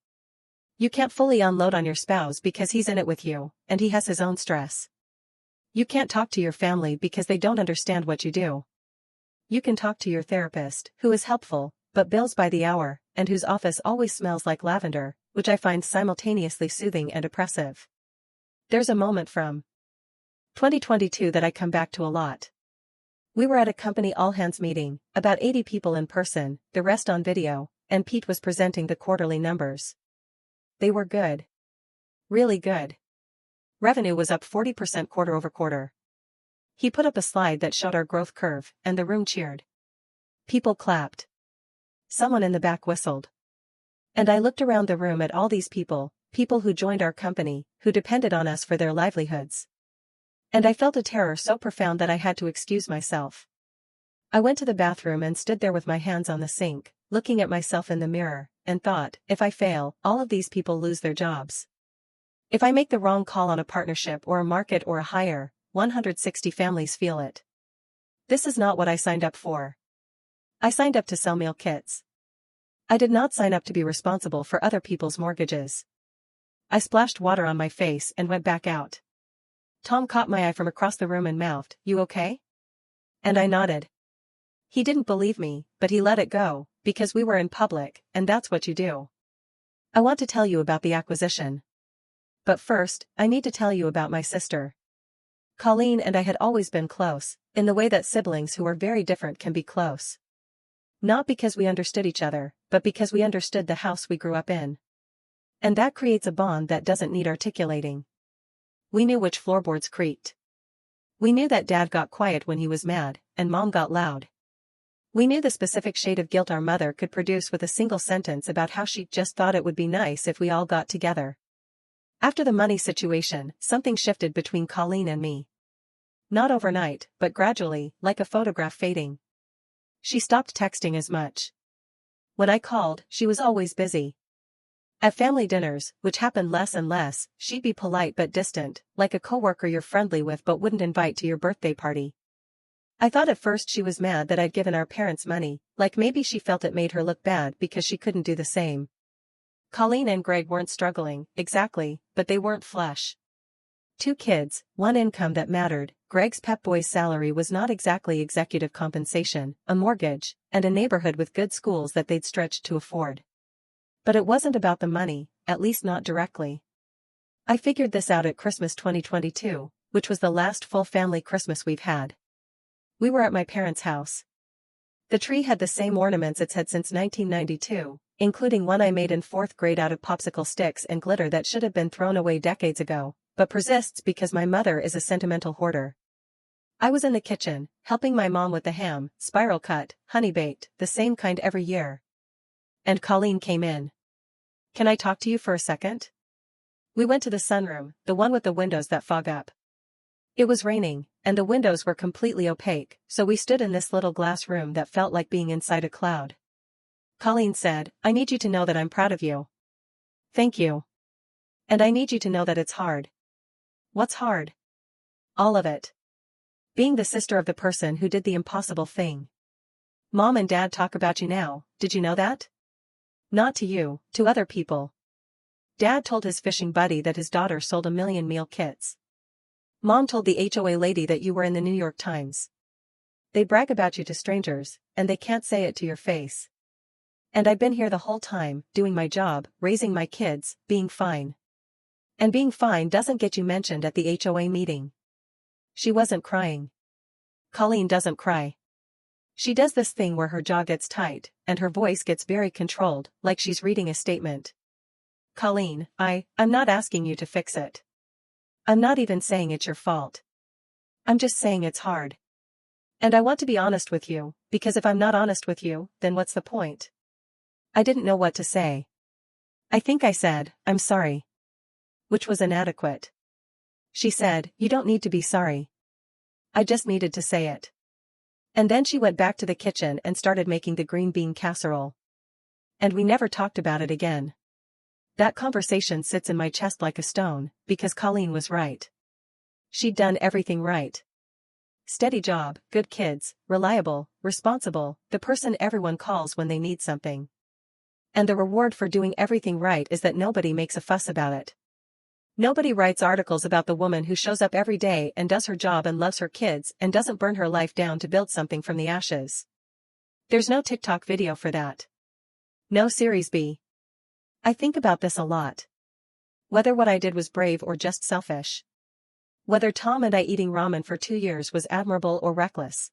You can't fully unload on your spouse because he's in it with you, and he has his own stress. You can't talk to your family because they don't understand what you do. You can talk to your therapist, who is helpful, but bills by the hour, and whose office always smells like lavender, which I find simultaneously soothing and oppressive. There's a moment from 2022 that I come back to a lot. We were at a company all-hands meeting, about 80 people in person, the rest on video, and Pete was presenting the quarterly numbers. They were good. Really good. Revenue was up 40% quarter over quarter. He put up a slide that showed our growth curve, and the room cheered. People clapped. Someone in the back whistled. And I looked around the room at all these people who joined our company, who depended on us for their livelihoods. And I felt a terror so profound that I had to excuse myself. I went to the bathroom and stood there with my hands on the sink, looking at myself in the mirror, and thought, if I fail, all of these people lose their jobs. If I make the wrong call on a partnership or a market or a hire, 160 families feel it. This is not what I signed up for. I signed up to sell meal kits. I did not sign up to be responsible for other people's mortgages. I splashed water on my face and went back out. Tom caught my eye from across the room and mouthed, "You okay?" And I nodded. He didn't believe me, but he let it go, because we were in public, and that's what you do. I want to tell you about the acquisition. But first, I need to tell you about my sister. Colleen and I had always been close, in the way that siblings who are very different can be close. Not because we understood each other, but because we understood the house we grew up in. And that creates a bond that doesn't need articulating. We knew which floorboards creaked. We knew that Dad got quiet when he was mad, and Mom got loud. We knew the specific shade of guilt our mother could produce with a single sentence about how she just thought it would be nice if we all got together. After the money situation, something shifted between Colleen and me. Not overnight, but gradually, like a photograph fading. She stopped texting as much. When I called, she was always busy. At family dinners, which happened less and less, she'd be polite but distant, like a coworker you're friendly with but wouldn't invite to your birthday party. I thought at first she was mad that I'd given our parents money, like maybe she felt it made her look bad because she couldn't do the same. Colleen and Greg weren't struggling, exactly, but they weren't flush. 2 kids, 1 income that mattered. Greg's Pep Boys salary was not exactly executive compensation, a mortgage, and a neighborhood with good schools that they'd stretched to afford. But it wasn't about the money, at least not directly. I figured this out at Christmas 2022, which was the last full family Christmas we've had. We were at my parents' house. The tree had the same ornaments it's had since 1992, including one I made in 4th grade out of popsicle sticks and glitter that should have been thrown away decades ago, but persists because my mother is a sentimental hoarder. I was in the kitchen, helping my mom with the ham, spiral cut, honey baked, the same kind every year. And Colleen came in. "Can I talk to you for a second?" We went to the sunroom, the one with the windows that fog up. It was raining, and the windows were completely opaque, so we stood in this little glass room that felt like being inside a cloud. Colleen said, "I need you to know that I'm proud of you." "Thank you. And I need you to know that it's hard." "What's hard?" "All of it. Being the sister of the person who did the impossible thing. Mom and Dad talk about you now, did you know that? Not to you, to other people. Dad told his fishing buddy that his daughter sold 1 million meal kits. Mom told the HOA lady that you were in the New York Times. They brag about you to strangers, and they can't say it to your face. And I've been here the whole time, doing my job, raising my kids, being fine. And being fine doesn't get you mentioned at the HOA meeting." She wasn't crying. Colleen doesn't cry. She does this thing where her jaw gets tight, and her voice gets very controlled, like she's reading a statement. "Colleen, I'm not asking you to fix it. I'm not even saying it's your fault. I'm just saying it's hard. And I want to be honest with you, because if I'm not honest with you, then what's the point?" I didn't know what to say. I think I said, "I'm sorry." Which was inadequate. She said, "You don't need to be sorry." I just needed to say it. And then she went back to the kitchen and started making the green bean casserole. And we never talked about it again. That conversation sits in my chest like a stone, because Colleen was right. She'd done everything right. steady job, good kids, reliable, responsible, the person everyone calls when they need something. And the reward for doing everything right is that nobody makes a fuss about it. Nobody writes articles about the woman who shows up every day and does her job and loves her kids and doesn't burn her life down to build something from the ashes. There's no TikTok video for that. No Series B. I think about this a lot. Whether what I did was brave or just selfish. Whether Tom and I eating ramen for 2 years was admirable or reckless.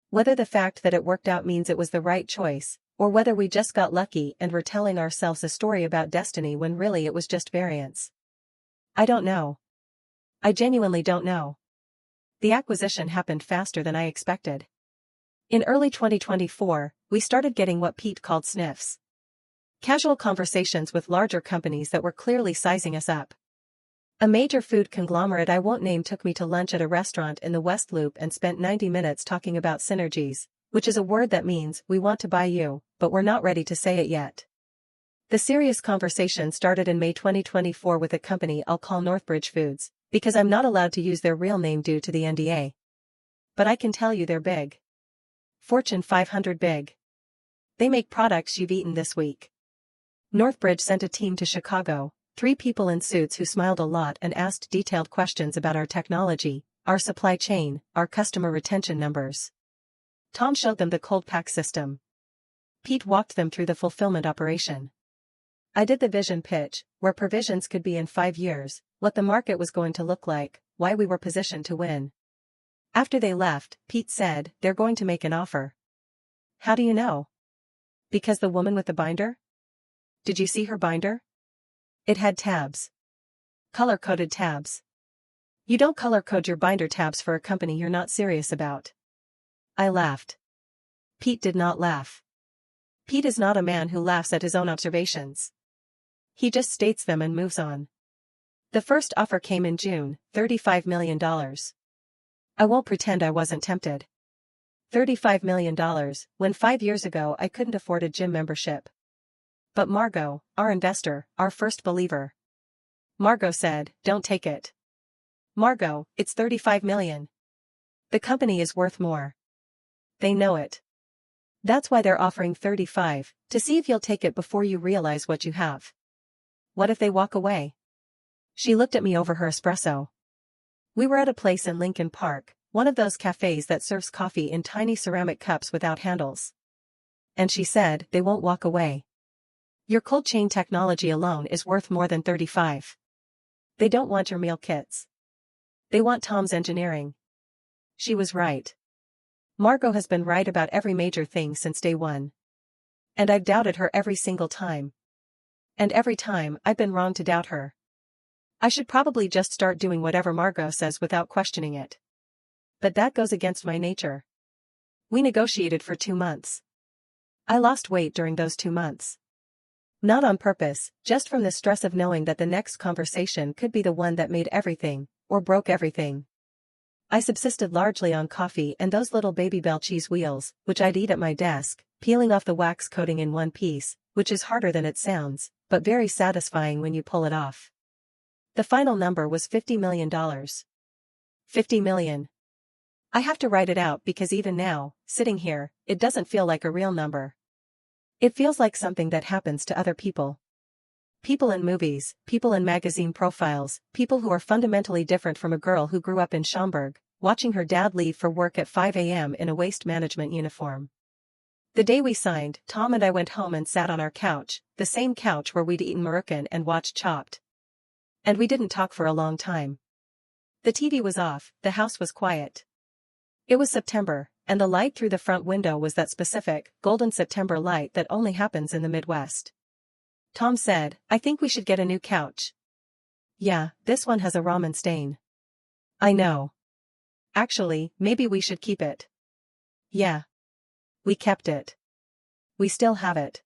Whether the fact that it worked out means it was the right choice, or whether we just got lucky and were telling ourselves a story about destiny when really it was just variance. I don't know. I genuinely don't know. The acquisition happened faster than I expected. In early 2024, we started getting what Pete called sniffs. Casual conversations with larger companies that were clearly sizing us up. A major food conglomerate I won't name took me to lunch at a restaurant in the West Loop and spent 90 minutes talking about synergies, which is a word that means we want to buy you, but we're not ready to say it yet. The serious conversation started in May 2024 with a company I'll call Northbridge Foods, because I'm not allowed to use their real name due to the NDA. But I can tell you they're big. Fortune 500 big. They make products you've eaten this week. Northbridge sent a team to Chicago, 3 people in suits who smiled a lot and asked detailed questions about our technology, our supply chain, our customer retention numbers. Tom showed them the cold pack system. Pete walked them through the fulfillment operation. I did the vision pitch, where provisions could be in 5 years, what the market was going to look like, why we were positioned to win. After they left, Pete said, "They're going to make an offer." How do you know? Because the woman with the binder? Did you see her binder? It had tabs. Color-coded tabs. You don't color-code your binder tabs for a company you're not serious about. I laughed. Pete did not laugh. Pete is not a man who laughs at his own observations. He just states them and moves on. The first offer came in June, $35 million. I won't pretend I wasn't tempted. $35 million, when 5 years ago I couldn't afford a gym membership. But Margot, our investor, our first believer. Margot said, "Don't take it. Margot, it's $35 million. The company is worth more. They know it. That's why they're offering 35, to see if you'll take it before you realize what you have. What if they walk away?" She looked at me over her espresso. We were at a place in Lincoln Park, one of those cafes that serves coffee in tiny ceramic cups without handles. And she said, "They won't walk away. Your cold chain technology alone is worth more than 35. They don't want your meal kits. They want Tom's engineering." She was right. Margot has been right about every major thing since day one. And I've doubted her every single time. And every time, I've been wrong to doubt her. I should probably just start doing whatever Margot says without questioning it. But that goes against my nature. We negotiated for 2 months. I lost weight during those 2 months. Not on purpose, just from the stress of knowing that the next conversation could be the one that made everything, or broke everything. I subsisted largely on coffee and those little Babybel cheese wheels, which I'd eat at my desk, peeling off the wax coating in one piece, which is harder than it sounds, but very satisfying when you pull it off. The final number was $50 million. $50 million. I have to write it out because even now, sitting here, it doesn't feel like a real number. It feels like something that happens to other people. People in movies, people in magazine profiles, people who are fundamentally different from a girl who grew up in Schaumburg, watching her dad leave for work at 5 a.m. in a waste management uniform. The day we signed, Tom and I went home and sat on our couch, the same couch where we'd eaten Maruchan and watched Chopped. And we didn't talk for a long time. The TV was off, the house was quiet. It was September, and the light through the front window was that specific, golden September light that only happens in the Midwest. Tom said, "I think we should get a new couch." "Yeah, this one has a ramen stain." "I know. Actually, maybe we should keep it." "Yeah." We kept it. We still have it.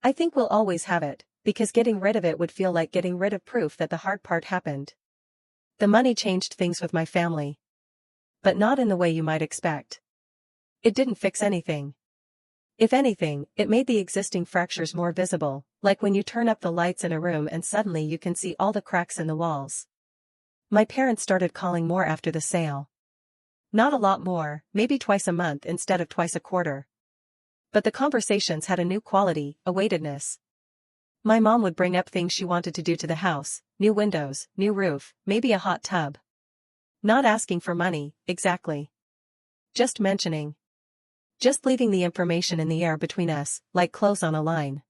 I think we'll always have it, because getting rid of it would feel like getting rid of proof that the hard part happened. The money changed things with my family. But not in the way you might expect. It didn't fix anything. If anything, it made the existing fractures more visible, like when you turn up the lights in a room and suddenly you can see all the cracks in the walls. My parents started calling more after the sale. Not a lot more, maybe twice a month instead of twice a quarter. But the conversations had a new quality, a weightedness. My mom would bring up things she wanted to do to the house, new windows, new roof, maybe a hot tub. Not asking for money, exactly. Just mentioning. Just leaving the information in the air between us, like clothes on a line.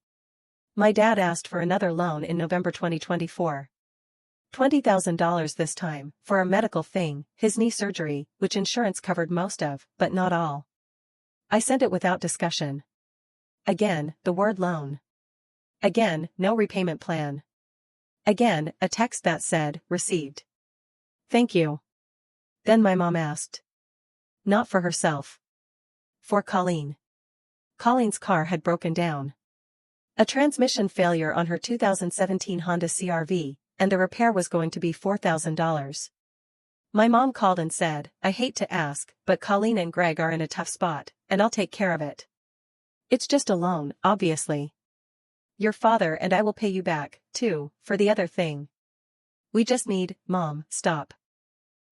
My dad asked for another loan in November 2024. $20,000 this time, for a medical thing, his knee surgery, which insurance covered most of, but not all. I sent it without discussion. Again, the word loan. Again, no repayment plan. Again, a text that said, received. Thank you. Then my mom asked. Not for herself. For Colleen. Colleen's car had broken down. A transmission failure on her 2017 Honda CR-V, and the repair was going to be $4,000. My mom called and said, I hate to ask, but Colleen and Greg are in a tough spot, and I'll take care of it. It's just a loan, obviously. Your father and I will pay you back, too, for the other thing. We just need, Mom, stop.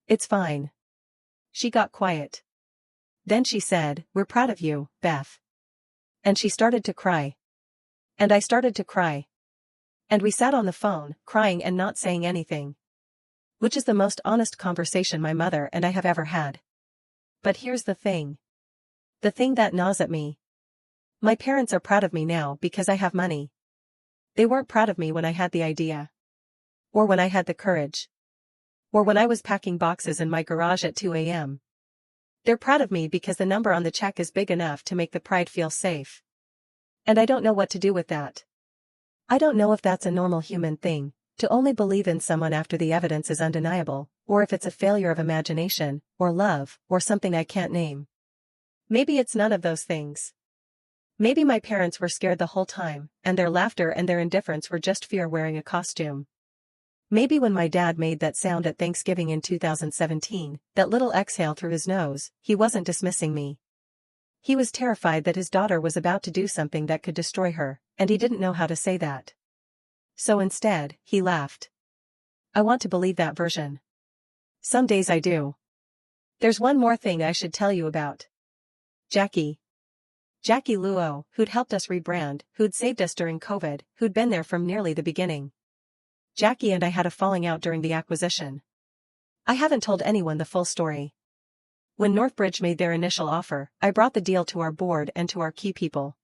It's fine. She got quiet. Then she said, we're proud of you, Beth. And she started to cry. And I started to cry. And we sat on the phone, crying and not saying anything. Which is the most honest conversation my mother and I have ever had. But here's the thing. The thing that gnaws at me. My parents are proud of me now because I have money. They weren't proud of me when I had the idea. Or when I had the courage. Or when I was packing boxes in my garage at 2 a.m. They're proud of me because the number on the check is big enough to make the pride feel safe. And I don't know what to do with that. I don't know if that's a normal human thing, to only believe in someone after the evidence is undeniable, or if it's a failure of imagination, or love, or something I can't name. Maybe it's none of those things. Maybe my parents were scared the whole time, and their laughter and their indifference were just fear wearing a costume. Maybe when my dad made that sound at Thanksgiving in 2017, that little exhale through his nose, he wasn't dismissing me. He was terrified that his daughter was about to do something that could destroy her, and he didn't know how to say that. So instead, he laughed. I want to believe that version. Some days I do. There's one more thing I should tell you about. Jackie. Jackie Luo, who'd helped us rebrand, who'd saved us during COVID, who'd been there from nearly the beginning. Jackie and I had a falling out during the acquisition. I haven't told anyone the full story. When Northbridge made their initial offer, I brought the deal to our board and to our key people.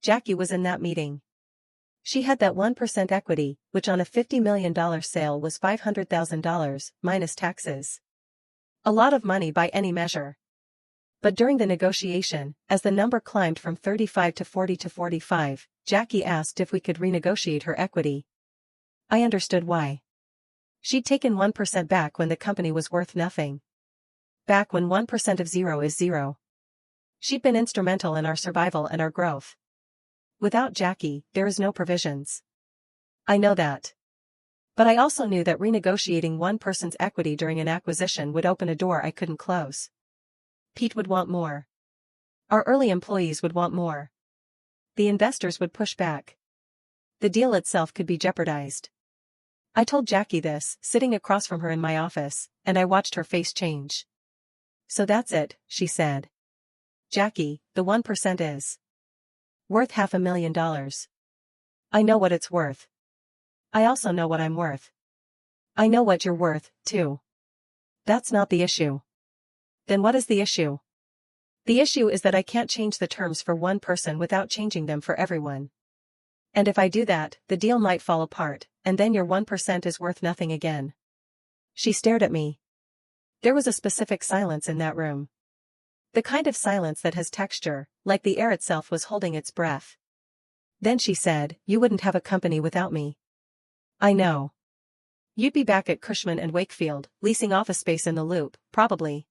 Jackie was in that meeting. She had that 1% equity, which on a $50 million sale was $500,000, minus taxes. A lot of money by any measure. But during the negotiation, as the number climbed from 35 to 40 to 45, Jackie asked if we could renegotiate her equity. I understood why. She'd taken 1% back when the company was worth nothing. Back when 1% of zero is zero. She'd been instrumental in our survival and our growth. Without Jackie, there is no provisions. I know that. But I also knew that renegotiating one person's equity during an acquisition would open a door I couldn't close. Pete would want more. Our early employees would want more. The investors would push back. The deal itself could be jeopardized. I told Jackie this, sitting across from her in my office, and I watched her face change. So that's it, she said. Jackie, the 1% is worth $500,000. I know what it's worth. I also know what I'm worth. I know what you're worth, too. That's not the issue. Then what is the issue? The issue is that I can't change the terms for one person without changing them for everyone. And if I do that, the deal might fall apart, and then your 1% is worth nothing again. She stared at me. There was a specific silence in that room. The kind of silence that has texture, like the air itself was holding its breath. Then she said, you wouldn't have a company without me. I know. You'd be back at Cushman and Wakefield, leasing office space in the Loop, probably.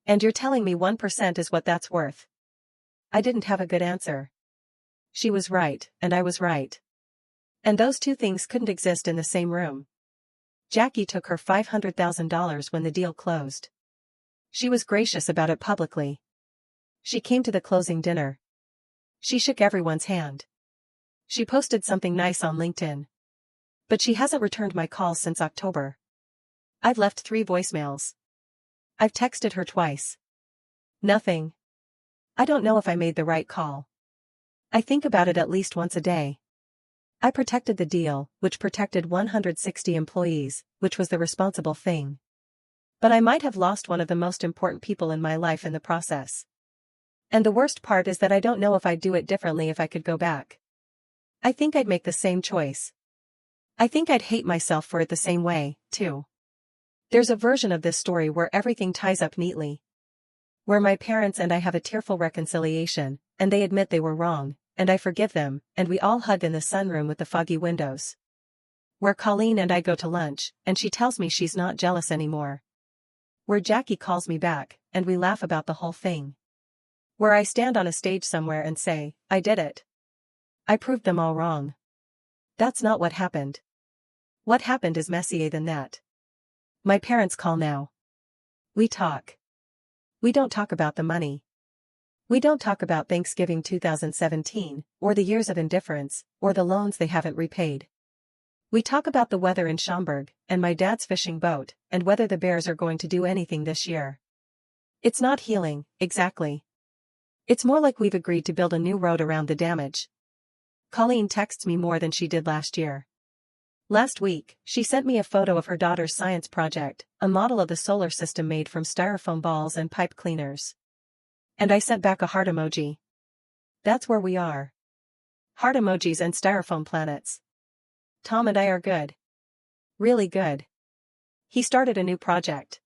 And you're telling me 1% is what that's worth. I didn't have a good answer. She was right, and I was right. And those two things couldn't exist in the same room. Jackie took her $500,000 when the deal closed. She was gracious about it publicly. She came to the closing dinner. She shook everyone's hand. She posted something nice on LinkedIn. But she hasn't returned my calls since October. I've left 3 voicemails. I've texted her twice. Nothing. I don't know if I made the right call. I think about it at least once a day. I protected the deal, which protected 160 employees, which was the responsible thing. But I might have lost one of the most important people in my life in the process. And the worst part is that I don't know if I'd do it differently if I could go back. I think I'd make the same choice. I think I'd hate myself for it the same way, too. There's a version of this story where everything ties up neatly. Where my parents and I have a tearful reconciliation, and they admit they were wrong, and I forgive them, and we all hug in the sunroom with the foggy windows. Where Colleen and I go to lunch, and she tells me she's not jealous anymore. Where Jackie calls me back, and we laugh about the whole thing. Where I stand on a stage somewhere and say, I did it. I proved them all wrong. That's not what happened. What happened is messier than that. My parents call now. We talk. We don't talk about the money. We don't talk about Thanksgiving 2017, or the years of indifference, or the loans they haven't repaid. We talk about the weather in Schaumburg, and my dad's fishing boat, and whether the Bears are going to do anything this year. It's not healing, exactly. It's more like we've agreed to build a new road around the damage. Colleen texts me more than she did last year. Last week, she sent me a photo of her daughter's science project, a model of the solar system made from styrofoam balls and pipe cleaners. And I sent back a heart emoji. That's where we are. Heart emojis and styrofoam planets. Tom and I are good. Really good. He started a new project.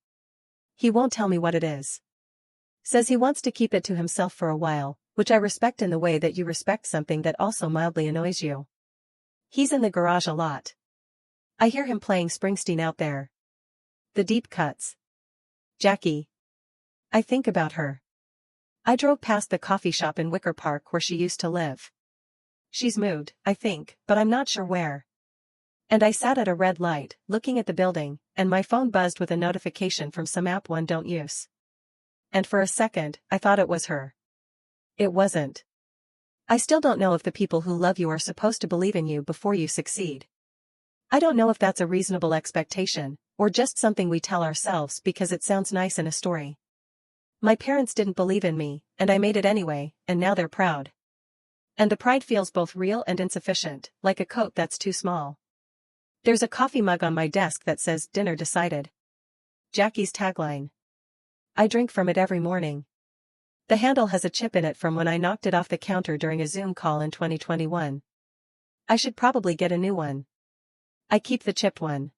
He won't tell me what it is. Says he wants to keep it to himself for a while, which I respect in the way that you respect something that also mildly annoys you. He's in the garage a lot. I hear him playing Springsteen out there. The deep cuts. Jackie. I think about her. I drove past the coffee shop in Wicker Park where she used to live. She's moved, I think, but I'm not sure where. And I sat at a red light, looking at the building, and my phone buzzed with a notification from some app one don't use. And for a second, I thought it was her. It wasn't. I still don't know if the people who love you are supposed to believe in you before you succeed. I don't know if that's a reasonable expectation, or just something we tell ourselves because it sounds nice in a story. My parents didn't believe in me, and I made it anyway, and now they're proud. And the pride feels both real and insufficient, like a coat that's too small. There's a coffee mug on my desk that says, "Dinner decided." Jackie's tagline. I drink from it every morning. The handle has a chip in it from when I knocked it off the counter during a Zoom call in 2021. I should probably get a new one. I keep the chipped one.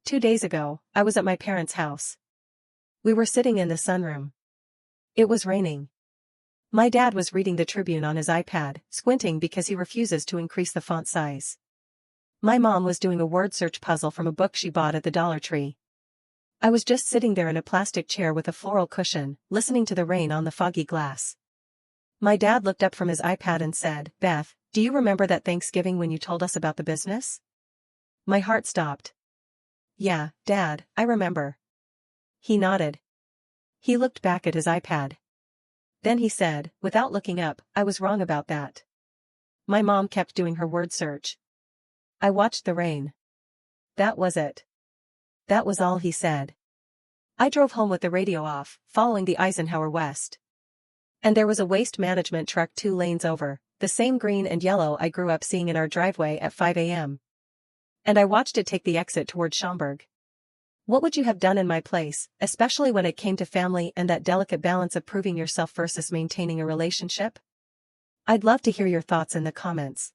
2 days ago, I was at my parents' house. We were sitting in the sunroom. It was raining. My dad was reading the Tribune on his iPad, squinting because he refuses to increase the font size. My mom was doing a word search puzzle from a book she bought at the Dollar Tree. I was just sitting there in a plastic chair with a floral cushion, listening to the rain on the foggy glass. My dad looked up from his iPad and said, "Beth, do you remember that Thanksgiving when you told us about the business?" My heart stopped. "Yeah, Dad, I remember." He nodded. He looked back at his iPad. Then he said, without looking up, "I was wrong about that." My mom kept doing her word search. I watched the rain. That was it. That was all he said. I drove home with the radio off, following the Eisenhower West. And there was a waste management truck 2 lanes over, the same green and yellow I grew up seeing in our driveway at 5 a.m. And I watched it take the exit toward Schaumburg. What would you have done in my place, especially when it came to family and that delicate balance of proving yourself versus maintaining a relationship? I'd love to hear your thoughts in the comments.